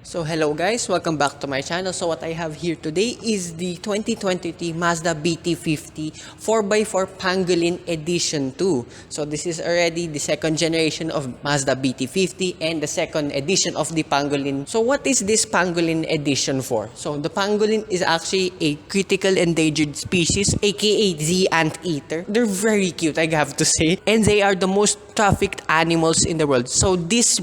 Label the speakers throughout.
Speaker 1: So hello guys, welcome back to my channel. So what I have here today is the 2023 Mazda BT-50 4x4 Pangolin Edition 2. So this is already the second generation of Mazda BT-50 and the second edition of the Pangolin. So what is this Pangolin Edition for? So the Pangolin is actually a critical endangered species, aka the anteater. They're very cute, I have to say. And they are the most trafficked animals in the world. So this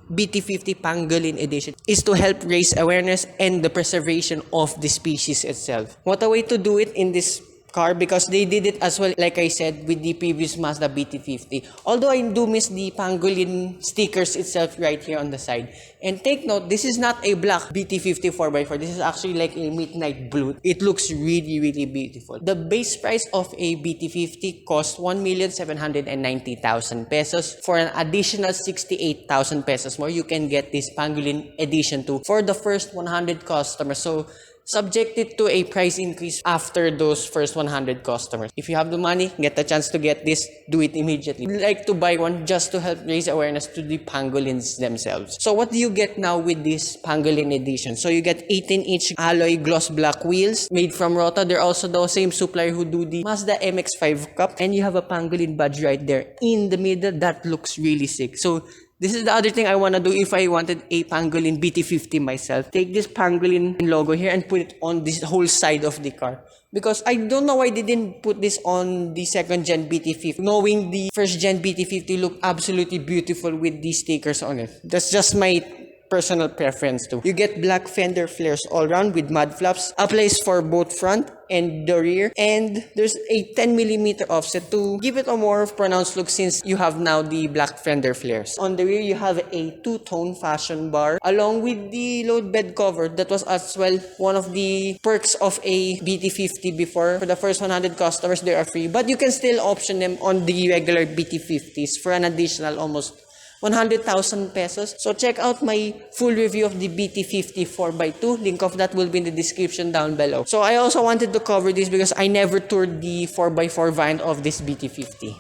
Speaker 1: BT-50 Pangolin Edition is to help raise awareness and the preservation of the species itself. What a way to do it in this car, because they did it as well, like I said, with the previous Mazda BT-50. Although I do miss the Pangolin stickers itself right here on the side. And take note, this is not a black BT-50 4x4. This is actually like a midnight blue. It looks really, really beautiful. The base price of a BT-50 costs 1,790,000 pesos. For an additional 68,000 pesos more, you can get this Pangolin Edition 2 for the first 100 customers. So subjected to a price increase after those first 100 customers. If you have the money, get the chance to get this, do it immediately. I'd like to buy one just to help raise awareness to the pangolins themselves. So what do you get now with this Pangolin Edition? So you get 18-inch alloy gloss black wheels made from Rota. They're also the same supplier who do the Mazda MX-5 Cup. And you have a Pangolin badge right there in the middle. That looks really sick. So this is the other thing I want to do if I wanted a Pangolin BT-50 myself. Take this Pangolin logo here and put it on this whole side of the car. Because I don't know why they didn't put this on the second gen BT-50. Knowing the first gen BT-50 looked absolutely beautiful with these stickers on it. That's just my personal preference too. You get black fender flares all around with mud flaps. A place for both front and the rear. And there's a 10mm offset to give it a more pronounced look, since you have now the black fender flares. On the rear, you have a two-tone fashion bar along with the load bed cover. That was as well one of the perks of a BT-50 before. For the first 100 customers, they are free. But you can still option them on the regular BT-50s for an additional almost 100,000 pesos. So check out my full review of the BT-50 4x2. Link of that will be in the description down below. So I also wanted to cover this because I never toured the 4x4 variant of this BT-50.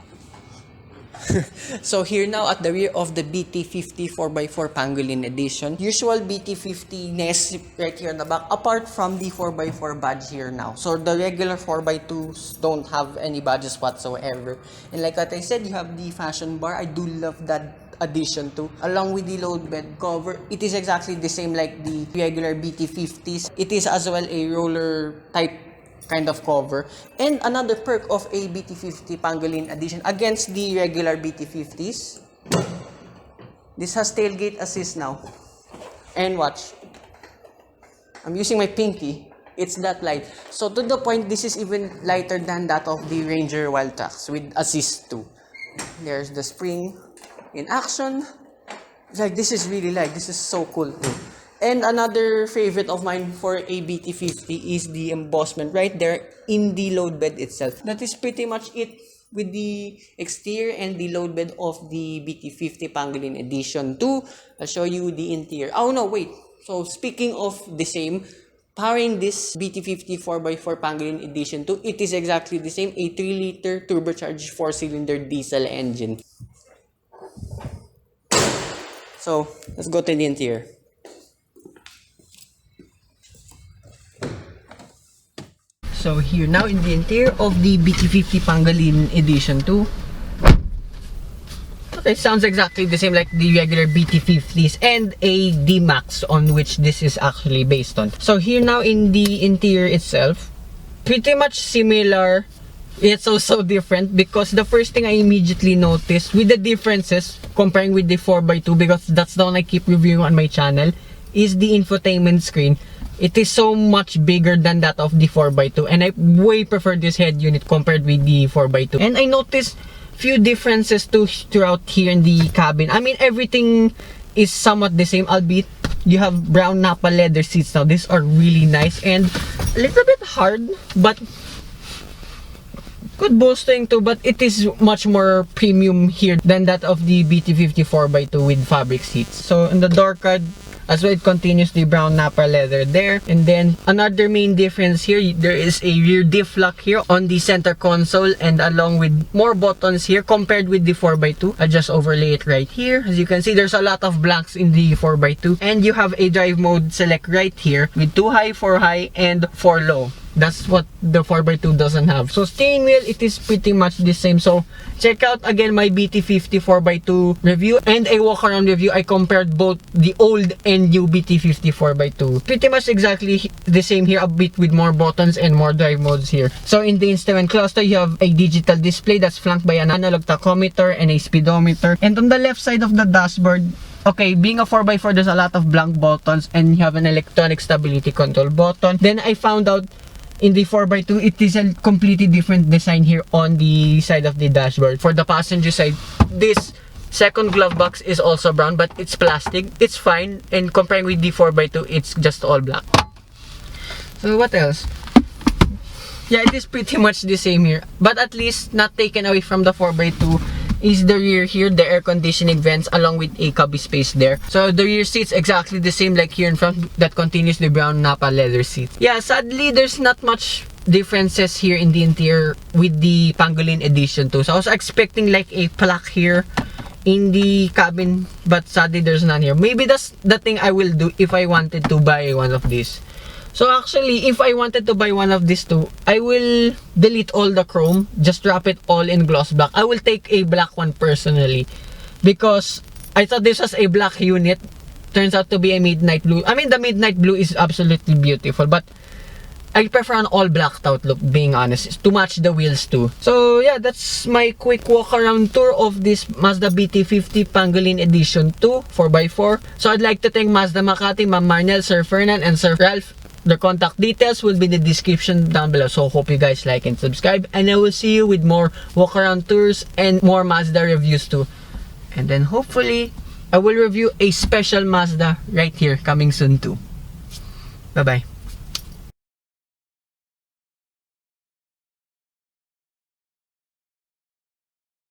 Speaker 1: So here now at the rear of the BT-50 4x4 Pangolin Edition. Usual BT-50 nest right here on the back, apart from the 4x4 badge here now. So the regular 4x2s don't have any badges whatsoever. And like what I said, you have the fashion bar. I do love that addition to, along with the load bed cover. It is exactly the same like the regular BT-50s. It is as well a roller type kind of cover. And another perk of a BT-50 Pangolin Edition against the regular BT-50s, this has tailgate assist now. And watch, I'm using my pinky. It's that light. So to the point, this is even lighter than that of the Ranger Walkaround with assist too. There's the spring in action. Like, this is really light. This is so cool too. And another favorite of mine for a BT-50 is the embossment right there in the load bed itself. That is pretty much it with the exterior and the load bed of the BT-50 Pangolin Edition 2. I'll show you the interior. Oh no, wait. So speaking of the same, powering this BT-50 4x4 Pangolin Edition 2, it is exactly the same, a 3-liter turbocharged 4-cylinder diesel engine. So let's go to the interior. So here now in the interior of the BT-50 Pangolin Edition 2. It sounds exactly the same like the regular BT-50s and a D-Max on which this is actually based on. So here now in the interior itself, pretty much similar. It's also different because the first thing I immediately noticed with the differences comparing with the 4x2, because that's the one I keep reviewing on my channel, is the infotainment screen. It is so much bigger than that of the 4x2, and I way prefer this head unit compared with the 4x2. And I noticed few differences too throughout here in the cabin. I mean, everything is somewhat the same, albeit you have brown Napa leather seats now. These are really nice and a little bit hard, but good bolstering too, but it is much more premium here than that of the BT-50 4x2 with fabric seats. So in the door card,
Speaker 2: as well. It continues the brown Napa leather there. And then another main difference here, there is a rear diff lock here on the center console, and along with more buttons here compared with the 4x2. I just overlay it right here. As you can see, there's a lot of blanks in the 4x2, and you have a drive mode select right here with 2 high, 4 high, and 4 low. That's what the 4x2 doesn't have. So steering wheel, it is pretty much the same. So check out again my BT-50 4x2 review and a walk around review. I compared both the old and new BT-50 4x2. Pretty much exactly the same here, a bit with more buttons and more drive modes here. So in the instrument cluster, you have a digital display that's flanked by an analog tachometer and a speedometer. And on the left side of the dashboard, okay, being a 4x4, there's a lot of blank buttons, and you have an electronic stability control button. Then I found out in the 4x2, it is a completely different design here on the side of the dashboard. For the passenger side, this second glove box is also brown, but it's plastic. It's fine, and comparing with the 4x2, it's just all black. So what else? Yeah, it is pretty much the same here, but at least not taken away from the 4x2 is the rear here, the air conditioning vents along with a cubby space there. So the rear seats exactly the same like here in front, that continues the brown Napa leather seat. Yeah, sadly there's not much differences here in the interior with the Pangolin edition too. So I was expecting like a plaque here in the cabin, but sadly there's none here. Maybe that's the thing I will do if I wanted to buy one of these. So actually, if I wanted to buy one of these two, I will delete all the chrome, just wrap it all in gloss black. I will take a black one personally, because I thought this was a black unit. Turns out to be a midnight blue. I mean, the midnight blue is absolutely beautiful, but I prefer an all blacked out look, being honest, to match the wheels too. So yeah, that's my quick walk around tour of this Mazda BT-50 Pangolin Edition 2 4x4. So I'd like to thank Mazda Makati, Ma'am Marnel, Sir Fernan, and Sir Ralph. The contact details will be in the description down below. So hope you guys like and subscribe, and I will see you with more walk around tours and more Mazda reviews too. And then hopefully I will review a special Mazda right here coming soon too. Bye bye.